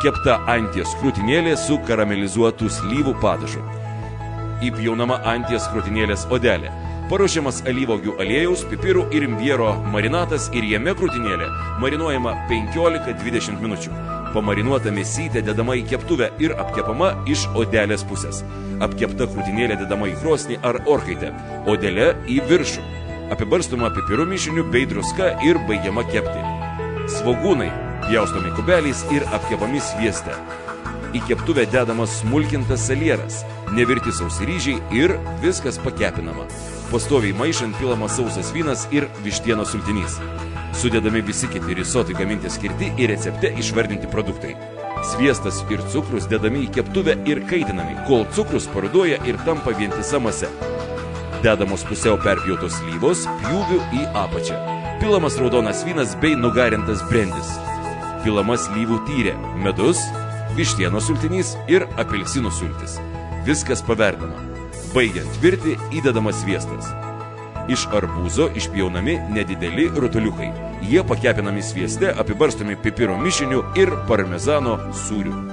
Kepta anties krūtinėlė su karamelizuotų slyvų padažu. Įpjaunama anties krūtinėlės odelė. Paruošiamas alyvuogių aliejaus, pipirų ir imbiero marinatas ir jame krūtinėlė marinuojama 15-20 minučių. Pamarinuota mėsytė dedama į keptuvę ir apkepama iš odelės pusės. Apkepta krūtinėlė dedama į krosnį ar orkaitę, odelė į viršų. Apibarstoma pipirų mišiniu bei druska ir baigiama kepti. Svogūnai pjaustomi kubeliais ir apkepami svieste. Į keptuvę dedamas smulkintas salieras, nevirti sausi ryžiai ir viskas pakepinama. Pastoviai maišant pilamas sausas vynas ir vištienos sultinys. Sudedami visi kiti risotai gaminti skirti ir recepte išvardinti produktai. Sviestas ir cukrus dedami į keptuvę ir kaitinami, kol cukrus paruduoja ir tampa vientisa mase. Dedamos pusiau perpjautos slyvos pjūvių į apačią. Pilamas raudonas vynas bei nugarintas brendis. Pilama slyvų tyrė, medus, vištienos sultinys ir apelsinų sultis. Viskas paverdama. Baigiant virti įdedamas sviestas. Iš arbūzo išpjaunami nedideli rutuliukai. Jie pakepinami svieste, apibarstomi pipiro mišiniu ir parmezano sūriu.